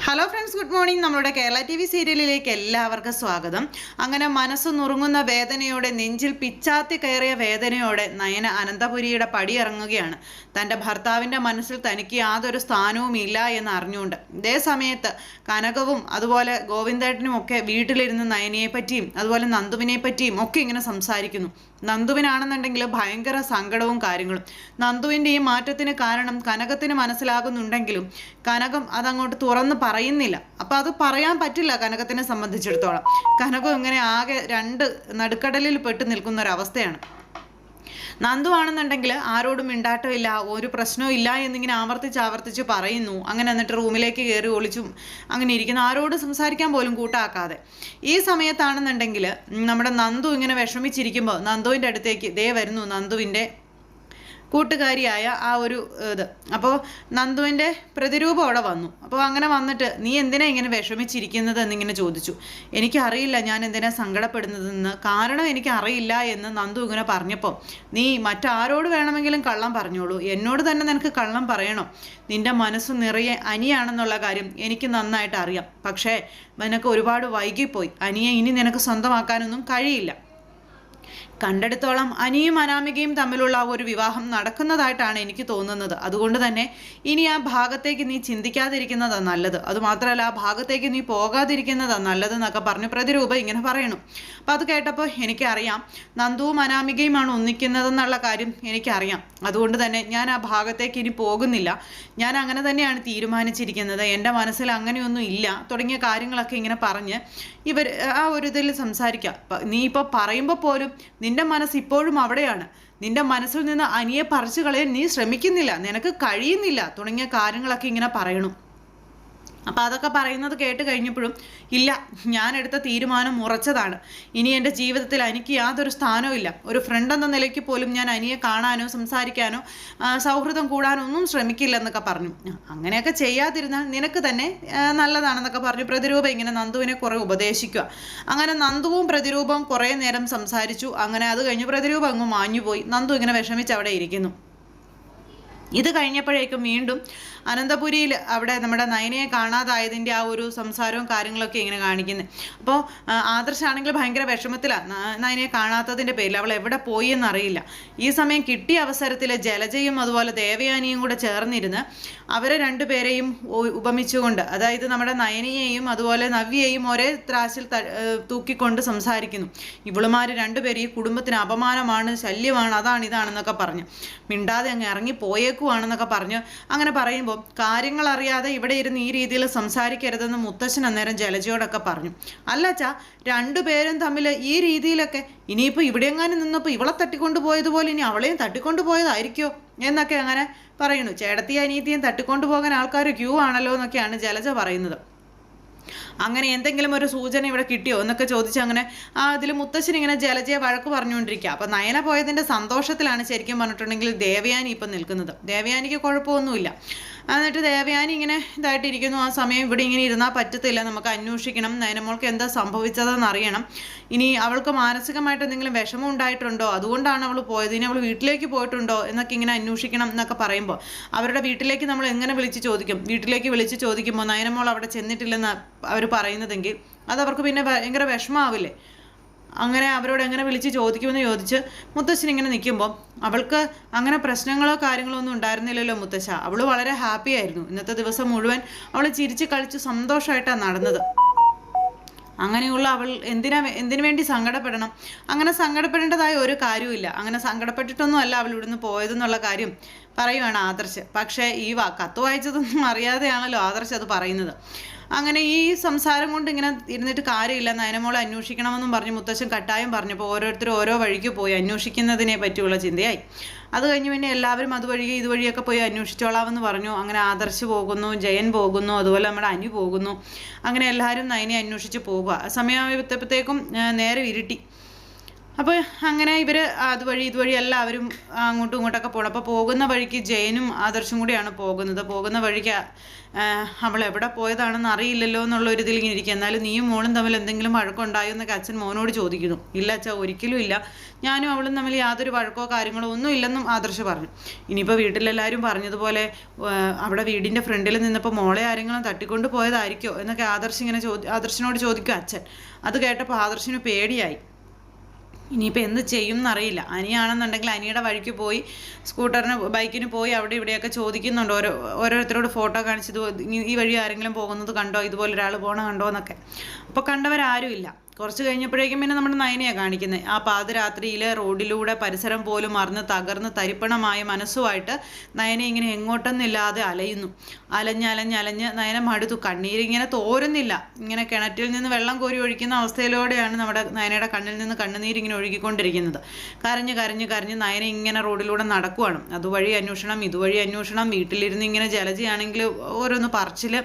Hello friends, good morning. നമ്മുടെ Kerala T V സീരിയലിലേക്ക് എല്ലാവർക്കും സ്വാഗതം. അങ്ങനെ മനസ്സ് നുറുങ്ങുന്ന വേദനയോടെ, നെഞ്ചിൽ പിച്ചാത്തി കയറിയ വേദനയോടെ നയന അനന്തപുരിയുടെ പടിയിറങ്ങുകയാണ്. തൻ്റെ ഭർത്താവിൻ്റെ മനസ്സിൽ തനിക്ക് യാതൊരു സ്ഥാനവും ഇല്ല എന്ന് അറിഞ്ഞുകൊണ്ട്. ഇതേ സമയത്ത് കനകവും അതുപോലെ ഗോവിന്ദേട്ടനും ഒക്കെ വീട്ടിലിരുന്ന് നയനയെ പറ്റിയും അതുപോലെ നന്ദുവിനെ പറ്റിയും ഒക്കെ ഇങ്ങനെ സംസാരിക്കുന്നു. നന്ദുവിനാണെന്നുണ്ടെങ്കിൽ ഭയങ്കര സങ്കടവും കാര്യങ്ങളും. നന്ദുവിൻ്റെ ഈ മാറ്റത്തിന് കാരണം കനകത്തിന് മനസ്സിലാകുന്നുണ്ടെങ്കിലും കനകം അതങ്ങോട്ട് തുറന്ന് പറയുന്നില്ല. അപ്പം അത് പറയാൻ പറ്റില്ല കനകത്തിനെ സംബന്ധിച്ചിടത്തോളം. കനകം ഇങ്ങനെ ആകെ രണ്ട് നടുക്കടലിൽ പെട്ട് നിൽക്കുന്ന ഒരവസ്ഥയാണ്. നന്ദു ആണെന്നുണ്ടെങ്കിൽ ആരോടും മിണ്ടാട്ടമില്ല, ഒരു പ്രശ്നവും ഇല്ല എന്നിങ്ങനെ ആവർത്തിച്ച് പറയുന്നു. അങ്ങനെ എന്നിട്ട് റൂമിലേക്ക് കയറി ഒളിച്ചും അങ്ങനെ ഇരിക്കുന്നു, ആരോടും സംസാരിക്കാൻ പോലും കൂട്ടാക്കാതെ. ഈ സമയത്താണെന്നുണ്ടെങ്കിൽ നമ്മുടെ നന്ദു ഇങ്ങനെ വിഷമിച്ചിരിക്കുമ്പോൾ നന്ദുവിൻ്റെ അടുത്തേക്ക് ദേ വരുന്നു നന്ദുവിൻ്റെ കൂട്ടുകാരിയായ ആ ഒരു ഇത്. അപ്പോൾ നന്ദുവിൻ്റെ പ്രതിരൂപം അവിടെ വന്നു. അപ്പോൾ അങ്ങനെ വന്നിട്ട് നീ എന്തിനാ ഇങ്ങനെ വിഷമിച്ചിരിക്കുന്നത് എന്നിങ്ങനെ ചോദിച്ചു. എനിക്കറിയില്ല ഞാൻ എന്തിനാ സങ്കടപ്പെടുന്നതെന്ന്, കാരണം എനിക്കറിയില്ല എന്ന് നന്ദു ഇങ്ങനെ പറഞ്ഞപ്പോൾ, നീ മറ്റാരോട് വേണമെങ്കിലും കള്ളം പറഞ്ഞോളൂ, എന്നോട് തന്നെ നിനക്ക് കള്ളം പറയണോ? നിൻ്റെ മനസ്സ് നിറയെ അനിയാണെന്നുള്ള കാര്യം എനിക്ക് നന്നായിട്ട് അറിയാം. പക്ഷേ നിനക്ക് ഒരുപാട് വൈകിപ്പോയി. അനിയെ ഇനി നിനക്ക് സ്വന്തമാക്കാനൊന്നും കഴിയില്ല. കണ്ടെടുത്തോളം അനിയും അനാമികയും തമ്മിലുള്ള ഒരു വിവാഹം നടക്കുന്നതായിട്ടാണ് എനിക്ക് തോന്നുന്നത്. അതുകൊണ്ട് തന്നെ ഇനി ആ ഭാഗത്തേക്ക് നീ ചിന്തിക്കാതിരിക്കുന്നതാണ് നല്ലത്. അതുമാത്രമല്ല ആ ഭാഗത്തേക്ക് നീ പോകാതിരിക്കുന്നതാണ് നല്ലതെന്നൊക്കെ പറഞ്ഞ് പ്രതിരൂപ ഇങ്ങനെ പറയണു. അപ്പം അത് കേട്ടപ്പോൾ എനിക്കറിയാം നന്ദുവും അനാമികയുമാണ് ഒന്നിക്കുന്നതെന്നുള്ള കാര്യം എനിക്കറിയാം. അതുകൊണ്ട് തന്നെ ഞാൻ ആ ഭാഗത്തേക്ക് ഇനി പോകുന്നില്ല. ഞാൻ അങ്ങനെ തന്നെയാണ് തീരുമാനിച്ചിരിക്കുന്നത്. എൻ്റെ മനസ്സിൽ അങ്ങനെയൊന്നും ഇല്ല തുടങ്ങിയ കാര്യങ്ങളൊക്കെ ഇങ്ങനെ പറഞ്ഞ് ഇവർ ആ ഒരു ഇതിൽ സംസാരിക്കാം. നീ ഇപ്പോൾ പറയുമ്പോൾ പോലും നിന്റെ മനസ്സ് ഇപ്പോഴും അവിടെയാണ്. നിന്റെ മനസ്സിൽ നിന്ന് അനിയെ പറിച്ചു കളയാൻ നീ ശ്രമിക്കുന്നില്ല, നിനക്ക് കഴിയുന്നില്ല തുടങ്ങിയ കാര്യങ്ങളൊക്കെ ഇങ്ങനെ പറയണു. അപ്പം അതൊക്കെ പറയുന്നത് കേട്ട് കഴിഞ്ഞപ്പോഴും ഇല്ല, ഞാൻ എടുത്ത തീരുമാനം ഉറച്ചതാണ്. ഇനി എൻ്റെ ജീവിതത്തിൽ എനിക്ക് യാതൊരു സ്ഥാനവും ഇല്ല. ഒരു ഫ്രണ്ട് എന്ന നിലയ്ക്ക് പോലും ഞാൻ അനിയെ കാണാനോ സംസാരിക്കാനോ സൗഹൃദം കൂടാനോ ഒന്നും ശ്രമിക്കില്ലെന്നൊക്കെ പറഞ്ഞു. അങ്ങനെയൊക്കെ ചെയ്യാതിരുന്നാൽ നിനക്ക് തന്നെ നല്ലതാണെന്നൊക്കെ പറഞ്ഞു പ്രതിരൂപ ഇങ്ങനെ നന്ദുവിനെ കുറേ ഉപദേശിക്കുക. അങ്ങനെ നന്ദുവും പ്രതിരൂപവും കുറേ നേരം സംസാരിച്ചു. അങ്ങനെ അത് കഴിഞ്ഞ് പ്രതിരൂപ അങ്ങ് മാഞ്ഞുപോയി. നന്ദു ഇങ്ങനെ വിഷമിച്ച് അവിടെ ഇരിക്കുന്നു. ഇത് കഴിഞ്ഞപ്പോഴേക്കും വീണ്ടും അനന്തപുരിയിൽ അവിടെ നമ്മുടെ നയനയെ കാണാതായതിൻ്റെ ആ ഒരു സംസാരവും കാര്യങ്ങളൊക്കെ ഇങ്ങനെ കാണിക്കുന്നത്. അപ്പോൾ ആദർശാണെങ്കിൽ ഭയങ്കര വിഷമത്തിലാണ് നയനയെ കാണാത്തതിൻ്റെ പേരിൽ. അവൾ എവിടെ പോയി എന്നറിയില്ല. ഈ സമയം കിട്ടിയ അവസരത്തിൽ ജലജയും അതുപോലെ ദേവയാനിയും കൂടെ ചേർന്നിരുന്ന് അവരെ രണ്ടുപേരെയും ഉപമിച്ചുകൊണ്ട്, അതായത് നമ്മുടെ നയനയെയും അതുപോലെ നവ്യയെയും ഒരേ ത്രാശിൽ തൂക്കിക്കൊണ്ട് സംസാരിക്കുന്നു. ഇവളുമാർ രണ്ടുപേരും ഈ കുടുംബത്തിന് അപമാനമാണ്, ശല്യമാണ്, അതാണ് ഇതാണെന്നൊക്കെ പറഞ്ഞു മിണ്ടാതെ അങ്ങ് ഇറങ്ങി പോയേക്കുവാണെന്നൊക്കെ പറഞ്ഞു. അങ്ങനെ പറയുമ്പോൾ കാര്യങ്ങൾ അറിയാതെ ഇവിടെ ഇരുന്ന് ഈ രീതിയിൽ സംസാരിക്കരുതെന്ന് മുത്തശ്ശൻ അന്നേരം ജലജയോടൊക്കെ പറഞ്ഞു. അല്ലച്ചാ, രണ്ടുപേരും തമ്മിൽ ഈ രീതിയിലൊക്കെ ഇനിയിപ്പോൾ ഇവിടെ എങ്ങാനും നിന്നപ്പോൾ ഇവളെ തട്ടിക്കൊണ്ടു പോയതുപോലെ ഇനി അവളെയും തട്ടിക്കൊണ്ടു പോയതായിരിക്കോ എന്നൊക്കെ അങ്ങനെ പറയുന്നു. ചേട്ടത്തിയും അനിയത്തിയും തട്ടിക്കൊണ്ടു പോകാൻ ആൾക്കാർ ക്യൂ ആണല്ലോ എന്നൊക്കെയാണ് ജലജ പറയുന്നത്. അങ്ങനെ എന്തെങ്കിലും ഒരു സൂചന ഇവിടെ കിട്ടിയോ എന്നൊക്കെ ചോദിച്ച് അങ്ങനെ അതിൽ മുത്തശ്ശൻ ഇങ്ങനെ ജലജയെ വഴക്ക് പറഞ്ഞുകൊണ്ടിരിക്കുക. അപ്പം നയന പോയതിൻ്റെ സന്തോഷത്തിലാണ് ശരിക്കും പറഞ്ഞിട്ടുണ്ടെങ്കിൽ ദേവയാനി ഇപ്പം നിൽക്കുന്നത്. ദേവയാനിക്ക് കുഴപ്പമൊന്നുമില്ല. എന്നിട്ട് ദേവയാനി ഇങ്ങനെ ഇതായിട്ടിരിക്കുന്നു. ആ സമയം ഇവിടെ ഇങ്ങനെ ഇരുന്നാൽ പറ്റത്തില്ല, നമുക്ക് അന്വേഷിക്കണം, നയനമോൾക്ക് എന്താ സംഭവിച്ചതെന്ന് അറിയണം. ഇനി അവൾക്ക് മാനസികമായിട്ട് എന്തെങ്കിലും വിഷമം ഉണ്ടായിട്ടുണ്ടോ, അതുകൊണ്ടാണ് അവൾ പോയത്, ഇനി അവൾ വീട്ടിലേക്ക് പോയിട്ടുണ്ടോ എന്നൊക്കെ ഇങ്ങനെ അന്വേഷിക്കണം എന്നൊക്കെ പറയുമ്പോൾ അവരുടെ വീട്ടിലേക്ക് നമ്മൾ എങ്ങനെ വിളിച്ച് ചോദിക്കും? വീട്ടിലേക്ക് വിളിച്ച് ചോദിക്കുമ്പോൾ നയനമോൾ അവിടെ ചെന്നിട്ടില്ലെന്ന് അവർ പറയുന്നതെങ്കിൽ അതവർക്ക് പിന്നെ ഭയങ്കര വിഷമമാവില്ലേ? അങ്ങനെ അവരോട് എങ്ങനെ വിളിച്ച് ചോദിക്കുമെന്ന് ചോദിച്ച് മുത്തശ്ശൻ ഇങ്ങനെ നിൽക്കുമ്പോൾ അവൾക്ക് അങ്ങനെ പ്രശ്നങ്ങളോ കാര്യങ്ങളോ ഒന്നും ഉണ്ടായിരുന്നില്ലല്ലോ മുത്തശ്ശ. അവൾ വളരെ ഹാപ്പി ആയിരുന്നു. ഇന്നത്തെ ദിവസം മുഴുവൻ അവൾ ചിരിച്ച് കളിച്ച് സന്തോഷമായിട്ടാണ് നടന്നത്. അങ്ങനെയുള്ള അവൾ എന്തിനു വേണ്ടി സങ്കടപ്പെടണം? അങ്ങനെ സങ്കടപ്പെടേണ്ടതായ ഒരു കാര്യമില്ല. അങ്ങനെ സങ്കടപ്പെട്ടിട്ടൊന്നും അല്ല അവൾ ഇവിടുന്ന് പോയതെന്നുള്ള കാര്യം പറയുവാണ് ആദർശ്. പക്ഷേ ഈ കത്ത് വായിച്ചതൊന്നും അറിയാതെയാണല്ലോ ആദർശ് അത് പറയുന്നത്. അങ്ങനെ ഈ സംസാരം കൊണ്ട് ഇങ്ങനെ ഇരുന്നിട്ട് കാര്യമില്ല, നയനമോളെ അന്വേഷിക്കണമെന്നും പറഞ്ഞ് മുത്തശ്ശൻ കട്ടായം പറഞ്ഞപ്പോൾ ഓരോരുത്തരും ഓരോ വഴിക്ക് പോയി അന്വേഷിക്കുന്നതിനെ പറ്റിയുള്ള ചിന്തയായി. അത് കഴിഞ്ഞ് പിന്നെ എല്ലാവരും അതുവഴി ഇതുവഴിയൊക്കെ പോയി അന്വേഷിച്ചോളാമെന്ന് പറഞ്ഞു. അങ്ങനെ ആദർശ് പോകുന്നു, ജയൻ പോകുന്നു, അതുപോലെ നമ്മുടെ അനു പോകുന്നു. അങ്ങനെ എല്ലാവരും നയനെ അന്വേഷിച്ച് പോകുക. സമയമായപ്പോഴത്തേക്കും നേരെ ഇരുട്ടി. അപ്പോൾ അങ്ങനെ ഇവർ അതുവഴി ഇതുവഴി എല്ലാവരും അങ്ങോട്ടും ഇങ്ങോട്ടൊക്കെ പോകണം. അപ്പോൾ പോകുന്ന വഴിക്ക് ജയനും ആദർശും കൂടിയാണ് പോകുന്നത്. പോകുന്ന വഴിക്ക് അവൾ എവിടെ പോയതാണെന്ന് അറിയില്ലല്ലോ എന്നുള്ള ഒരു ഇതിൽ ഇങ്ങനെ ഇരിക്കുക. എന്നാലും നീയും മോളും തമ്മിൽ എന്തെങ്കിലും വഴക്കുണ്ടായോ എന്നൊക്കെ അച്ഛൻ മോനോട് ചോദിക്കുന്നു. ഇല്ല അച്ഛാ, ഒരിക്കലും ഇല്ല, ഞാനും അവളും തമ്മിൽ യാതൊരു വഴക്കോ കാര്യങ്ങളോ ഒന്നും ഇല്ലെന്നും ആദർശ് പറഞ്ഞു. ഇനിയിപ്പോൾ വീട്ടിലെല്ലാവരും പറഞ്ഞതുപോലെ അവിടെ വീടിൻ്റെ ഫ്രണ്ടിൽ നിന്നപ്പോൾ മോളെ ആരെങ്കിലും തട്ടിക്കൊണ്ട് പോയതായിരിക്കോ എന്നൊക്കെ ആദർശിനോട് ചോദിക്കും അച്ഛൻ. അത് കേട്ടപ്പോൾ ആദർശിന് പേടിയായി. ഇനിയിപ്പോൾ എന്ത് ചെയ്യും എന്നറിയില്ല. അനിയാണെന്നുണ്ടെങ്കിൽ അനിയുടെ വഴിക്ക് പോയി ബൈക്കിന് പോയി അവിടെ ഇവിടെയൊക്കെ ചോദിക്കുന്നുണ്ട്, ഓരോരുത്തരോട് ഫോട്ടോ കാണിച്ചത് ഈ വഴി ആരെങ്കിലും പോകുന്നത് കണ്ടോ, ഇതുപോലെ ഒരാൾ പോകണ കണ്ടോ എന്നൊക്കെ. അപ്പോൾ കണ്ടവരാരും ഇല്ല. കുറച്ച് കഴിഞ്ഞപ്പോഴേക്കും പിന്നെ നമ്മുടെ നയനയാണ് കാണിക്കുന്നത്. ആ പാതിരാത്രിയിൽ റോഡിലൂടെ പരിസരം പോലും മറന്ന് തകർന്ന് തരിപ്പണമായ മനസ്സുമായിട്ട് നയന ഇങ്ങനെ എങ്ങോട്ടൊന്നില്ലാതെ അലയുന്നു. അലഞ്ഞ് നയന മടുത്തു. കണ്ണീരിങ്ങനെ തോരുന്നില്ല. ഇങ്ങനെ കിണറ്റിൽ നിന്ന് വെള്ളം കോരി ഒഴിക്കുന്ന അവസ്ഥയിലൂടെയാണ് നമ്മുടെ നയനയുടെ കണ്ണിൽ നിന്ന് കണ്ണുനീരിങ്ങനെ ഒഴുകിക്കൊണ്ടിരിക്കുന്നത്. കരഞ്ഞ് നയന ഇങ്ങനെ റോഡിലൂടെ നടക്കുവാണ്. അതുവഴി അന്വേഷണം, ഇതുവഴി അന്വേഷണം. വീട്ടിലിരുന്ന് ഇങ്ങനെ ജലജയാണെങ്കിൽ ഓരോന്ന് പറച്ചിൽ.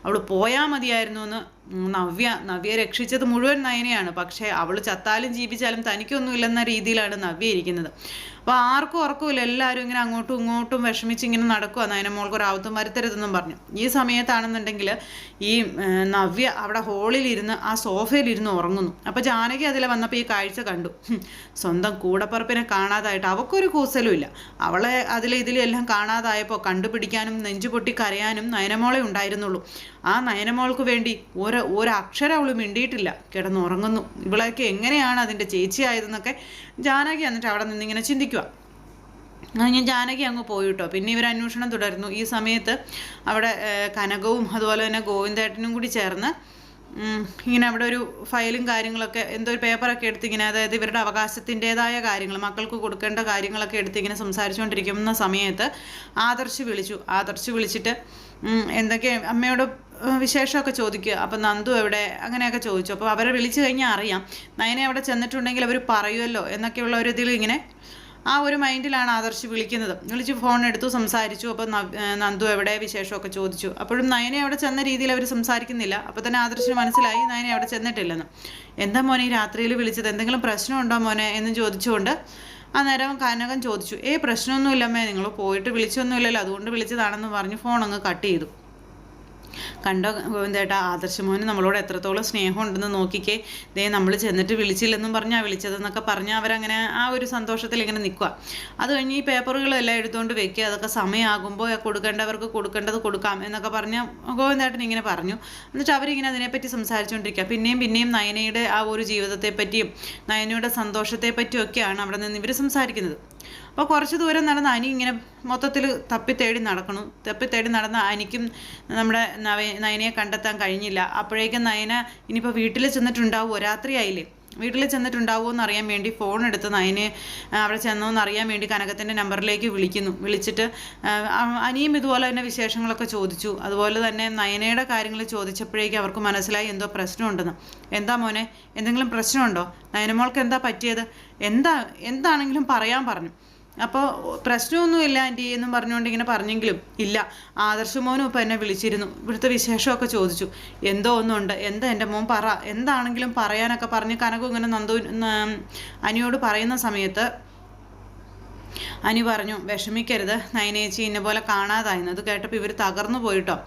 അവൾ പോയാൽ മതിയായിരുന്നു എന്ന്. നവ്യ രക്ഷിച്ചത് മുഴുവൻ നയനയാണ്. പക്ഷേ അവൾ ചത്താലും ജീവിച്ചാലും തനിക്കൊന്നുമില്ലെന്ന രീതിയിലാണ് നവ്യ ഇരിക്കുന്നത്. അപ്പോൾ ആർക്കും ഉറക്കമില്ല. എല്ലാവരും ഇങ്ങനെ അങ്ങോട്ടും ഇങ്ങോട്ടും വിഷമിച്ച് ഇങ്ങനെ നടക്കുക. നയന മോൾക്ക് ഒരാവത്തും വരുത്തരുതെന്നും പറഞ്ഞു. ഈ സമയത്താണെന്നുണ്ടെങ്കിൽ ഈ നവ്യ അവിടെ ഹോളിലിരുന്ന് ആ സോഫയിലിരുന്ന് ഉറങ്ങുന്നു. അപ്പോൾ ജാനകി അതിൽ വന്നപ്പോൾ ഈ കാഴ്ച കണ്ടു. സ്വന്തം കൂടപ്പറപ്പിനെ കാണാതായിട്ട് അവൾക്കൊരു കൂസലും ഇല്ല. അവളെ ഇതിലും എല്ലാം കാണാതായപ്പോൾ കണ്ടുപിടിക്കാനും നെഞ്ചുപൊട്ടി കരയാനും നയനമോളെ ഉണ്ടായിരുന്നുള്ളൂ. ആ നയനമോൾക്ക് വേണ്ടി ഒരക്ഷരം അവൾ മിണ്ടിയിട്ടില്ല, കിടന്നുറങ്ങുന്നു. ഇവളൊക്കെ എങ്ങനെയാണ് അതിൻ്റെ ചേച്ചിയായതെന്നൊക്കെ ജാനകി എന്നിട്ട് അവിടെ നിന്നിങ്ങനെ ചിന്തിക്കുക. ഞാൻ ജാനകി അങ്ങ് പോയിട്ടോ. പിന്നെ ഇവർ അന്വേഷണം തുടരുന്നു. ഈ സമയത്ത് അവിടെ കനകവും അതുപോലെ തന്നെ ഗോവിന്ദേട്ടനും കൂടി ചേർന്ന് ഇങ്ങനെ അവിടെ ഒരു ഫയലും കാര്യങ്ങളൊക്കെ എന്തോ ഒരു പേപ്പറൊക്കെ എടുത്തിങ്ങനെ, അതായത് ഇവരുടെ അവകാശത്തിൻ്റെതായ കാര്യങ്ങൾ, മക്കൾക്ക് കൊടുക്കേണ്ട കാര്യങ്ങളൊക്കെ എടുത്തിങ്ങനെ സംസാരിച്ചുകൊണ്ടിരിക്കുന്ന സമയത്ത് ആദർശ് വിളിച്ചിട്ട് എന്തൊക്കെ അമ്മയോട് വിശേഷമൊക്കെ ചോദിക്കുക. അപ്പം നന്ദു എവിടെ അങ്ങനെയൊക്കെ ചോദിച്ചു. അപ്പോൾ അവരെ വിളിച്ചു കഴിഞ്ഞാൽ അറിയാം നയനെ അവിടെ ചെന്നിട്ടുണ്ടെങ്കിൽ അവർ പറയുമല്ലോ എന്നൊക്കെയുള്ള ഒരു ഇതിൽ ഇങ്ങനെ ആ ഒരു മൈൻഡിലാണ് ആദർശ് വിളിച്ച് ഫോൺ എടുത്തു സംസാരിച്ചു. അപ്പോൾ നന്ദു എവിടെ വിശേഷമൊക്കെ ചോദിച്ചു. അപ്പോഴും നയനെ അവിടെ ചെന്ന രീതിയിൽ അവർ സംസാരിക്കുന്നില്ല. അപ്പോൾ തന്നെ ആദർശിന് മനസ്സിലായി നയനെ അവിടെ ചെന്നിട്ടില്ലെന്ന്. എന്താ മോനെ ഈ രാത്രിയിൽ വിളിച്ചത്, എന്തെങ്കിലും പ്രശ്നമുണ്ടോ മോനെ എന്ന് ചോദിച്ചുകൊണ്ട് അന്നേരം കനകൻ ചോദിച്ചു. പ്രശ്നമൊന്നുമില്ലമ്മേ, നിങ്ങൾ പോയിട്ട് വിളിച്ചൊന്നുമില്ലല്ലോ, അതുകൊണ്ട് വിളിച്ചതാണെന്ന് പറഞ്ഞ് ഫോൺ അങ്ങ് കട്ട് ചെയ്തു. കണ്ടോ ഗോവിന്ദേട്ടാ, ആദർശമോന് നമ്മളോട് എത്രത്തോളം സ്നേഹം ഉണ്ടെന്ന് നോക്കിക്കേ, നമ്മൾ ചെന്നിട്ട് വിളിച്ചില്ലെന്നും പറഞ്ഞാൽ വിളിച്ചതെന്നൊക്കെ പറഞ്ഞാൽ അവരങ്ങനെ ആ ഒരു സന്തോഷത്തിൽ ഇങ്ങനെ നിൽക്കുക. അത് കഴിഞ്ഞ് ഈ പേപ്പറുകളെല്ലാം എടുത്തുകൊണ്ട് വെക്കുക. അതൊക്കെ സമയമാകുമ്പോൾ കൊടുക്കേണ്ടവർക്ക് കൊടുക്കേണ്ടത് കൊടുക്കാം എന്നൊക്കെ പറഞ്ഞ് ഗോവിന്ദേട്ടൻ ഇങ്ങനെ പറഞ്ഞു. എന്നിട്ട് അവരിങ്ങനെ അതിനെപ്പറ്റി സംസാരിച്ചുകൊണ്ടിരിക്കുക. പിന്നെയും നയനയുടെ ആ ഒരു ജീവിതത്തെപ്പറ്റിയും നയനയുടെ സന്തോഷത്തെപ്പറ്റിയൊക്കെയാണ് അവിടെ നിന്ന് ഇവർ സംസാരിക്കുന്നത്. അപ്പോൾ കുറച്ച് ദൂരം നടന്ന് അനി ഇങ്ങനെ മൊത്തത്തിൽ തപ്പിത്തേടി നടന്ന അനിക്കും നമ്മുടെ നയനയെ കണ്ടെത്താൻ കഴിഞ്ഞില്ല. അപ്പോഴേക്കും നയന ഇനിയിപ്പോൾ വീട്ടിൽ ചെന്നിട്ടുണ്ടാവുമോ, രാത്രിയായില്ലേ, വീട്ടിൽ ചെന്നിട്ടുണ്ടാവുമോ എന്നറിയാൻ വേണ്ടി ഫോൺ എടുത്ത് നയനെ അവിടെ ചെന്നോന്ന് അറിയാൻ വേണ്ടി കനകത്തിൻ്റെ നമ്പറിലേക്ക് വിളിച്ചിട്ട് അനിയും ഇതുപോലെ തന്നെ വിശേഷങ്ങളൊക്കെ ചോദിച്ചു. അതുപോലെ തന്നെ നയനയുടെ കാര്യങ്ങൾ ചോദിച്ചപ്പോഴേക്കും അവർക്ക് മനസ്സിലായി എന്തോ പ്രശ്നമുണ്ടെന്ന്. എന്താ മോനെ, എന്തെങ്കിലും പ്രശ്നമുണ്ടോ, നയനമോൾക്ക് എന്താ പറ്റിയത്, എന്താണെങ്കിലും പറയാൻ പറഞ്ഞു. അപ്പോൾ പ്രശ്നമൊന്നുമില്ല ആൻറ്റി എന്നും പറഞ്ഞുകൊണ്ട് ഇങ്ങനെ പറഞ്ഞെങ്കിലും ഇല്ല, ആദർശമോനും ഇപ്പോൾ എന്നെ വിളിച്ചിരുന്നു, ഇവിടുത്തെ വിശേഷമൊക്കെ ചോദിച്ചു, എന്തോ ഒന്നുണ്ട്, എന്താ എൻ്റെ മോൻ പറ, എന്താണെങ്കിലും പറയാനൊക്കെ പറഞ്ഞ് കനകം ഇങ്ങനെ അനിയോട് പറയുന്ന സമയത്ത് അനി പറഞ്ഞു, വിഷമിക്കരുത്, നയനേച്ചി ഇന്ന പോലെ കാണാതായിരുന്നു. അത് കേട്ടപ്പോൾ ഇവർ തകർന്നു പോയിട്ടോ.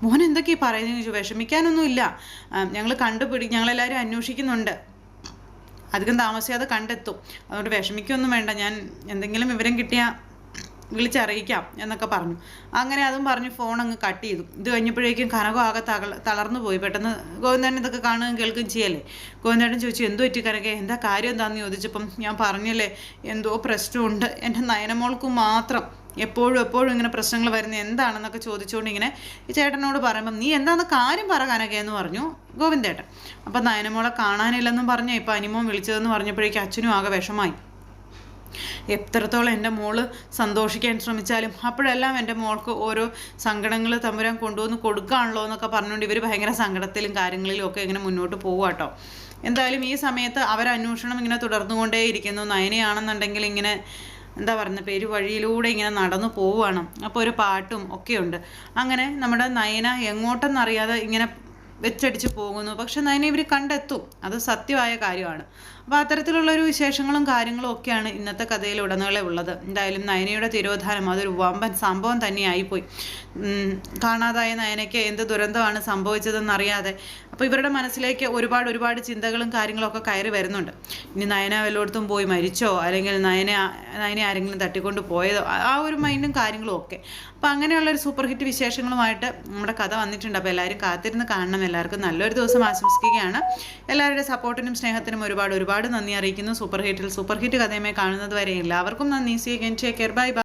മോൻ എന്തൊക്കെയാണ് പറയുന്നത് ചോദിച്ചു. വിഷമിക്കാനൊന്നുമില്ല, ഞങ്ങളെല്ലാവരും അന്വേഷിക്കുന്നുണ്ട്, അധികം താമസിയാതെ കണ്ടെത്തും, അതുകൊണ്ട് വിഷമിക്കൊന്നും വേണ്ട, ഞാൻ എന്തെങ്കിലും വിവരം കിട്ടിയാൽ വിളിച്ചറിയിക്കാം എന്നൊക്കെ പറഞ്ഞു. അങ്ങനെ അതും പറഞ്ഞ് ഫോൺ അങ്ങ് കട്ട് ചെയ്തു. ഇത് കഴിഞ്ഞപ്പോഴേക്കും കനകം ആകെ തളർന്നു പോയി. പെട്ടെന്ന് ഗോവിന്ദേട്ടൻ ഇതൊക്കെ കാണുകയും കേൾക്കുകയും ചെയ്യല്ലേ. ഗോവിന്ദേട്ടൻ ചോദിച്ചു, എന്തോ പറ്റി കനകേ, എന്താ കാര്യം എന്താണെന്ന് ചോദിച്ചപ്പം ഞാൻ പറഞ്ഞല്ലേ എന്തോ പ്രശ്നമുണ്ട്, എൻ്റെ നയനമോൾക്കും മാത്രം എപ്പോഴും ഇങ്ങനെ പ്രശ്നങ്ങൾ വരുന്നത് എന്താണെന്നൊക്കെ ചോദിച്ചുകൊണ്ട് ഇങ്ങനെ ഈ ചേട്ടനോട് പറയുമ്പം നീ എന്താണെന്ന് കാര്യം പറ കനകയെന്ന് പറഞ്ഞു ഗോവിന്ദേട്ടൻ. അപ്പം നയനമോളെ കാണാനില്ലെന്നും പറഞ്ഞ് ഇപ്പം അനിമോൻ വിളിച്ചതെന്ന് പറഞ്ഞപ്പോഴേക്കും അച്ഛനും ആകെ വിഷമായി. എത്രത്തോളം എൻ്റെ മോള് സന്തോഷിക്കാൻ ശ്രമിച്ചാലും അപ്പോഴെല്ലാം എൻ്റെ മോൾക്ക് ഓരോ സങ്കടങ്ങൾ തമ്പുരാൻ കൊണ്ടുവന്ന് കൊടുക്കുകയാണല്ലോ എന്നൊക്കെ പറഞ്ഞുകൊണ്ട് ഇവർ ഭയങ്കര സങ്കടത്തിലും കാര്യങ്ങളിലും ഒക്കെ ഇങ്ങനെ മുന്നോട്ട് പോവാട്ടോ. എന്തായാലും ഈ സമയത്ത് അവരന്വേഷണം ഇങ്ങനെ തുടർന്നുകൊണ്ടേയിരിക്കുന്നു. നയനയാണെന്നുണ്ടെങ്കിൽ ഇങ്ങനെ എന്താ പറയുന്ന പേര് വഴിയിലൂടെ ഇങ്ങനെ നടന്നു പോവുകയാണ്. അപ്പോൾ ഒരു പാട്ടും ഒക്കെയുണ്ട്. അങ്ങനെ നമ്മുടെ നയന എങ്ങോട്ടെന്നറിയാതെ ഇങ്ങനെ വെച്ചടിച്ച് പോകുന്നു. പക്ഷെ നയന ഇവർ കണ്ടെത്തും, അത് സത്യമായ കാര്യമാണ്. അപ്പോൾ അത്തരത്തിലുള്ള ഒരു വിശേഷങ്ങളും കാര്യങ്ങളും ഒക്കെയാണ് ഇന്നത്തെ കഥയിൽ ഉടനീളെ ഉള്ളത്. എന്തായാലും നയനയുടെ തിരോധാനം അതൊരു വമ്പൻ സംഭവം തന്നെയായിപ്പോയി. കാണാതായ നയനയ്ക്ക് എന്ത് ദുരന്തമാണ് സംഭവിച്ചതെന്നറിയാതെ അപ്പോൾ ഇവരുടെ മനസ്സിലേക്ക് ഒരുപാട് ചിന്തകളും കാര്യങ്ങളൊക്കെ കയറി വരുന്നുണ്ട്. ഇനി നയന വല്ലയിടത്തും പോയി മരിച്ചോ, അല്ലെങ്കിൽ നയനെ ആരെങ്കിലും തട്ടിക്കൊണ്ട് പോയതോ, ആ ഒരു മൈൻഡും കാര്യങ്ങളും ഒക്കെ. അപ്പോൾ അങ്ങനെയുള്ളൊരു സൂപ്പർ ഹിറ്റ് വിശേഷങ്ങളുമായിട്ട് നമ്മുടെ കഥ വന്നിട്ടുണ്ട്. അപ്പോൾ എല്ലാവരും കാത്തിരുന്ന് കാണണം. എല്ലാവർക്കും നല്ലൊരു ദിവസം ആശംസിക്കുകയാണ്. എല്ലാവരുടെ സപ്പോർട്ടിനും സ്നേഹത്തിനും ഒരുപാട് നന്ദി അറിയിക്കുന്നു. സൂപ്പർ ഹിറ്റ് കഥയുമായി കാണുന്നത് വരെ എല്ലാവർക്കും നന്ദി. See again. Take care. By.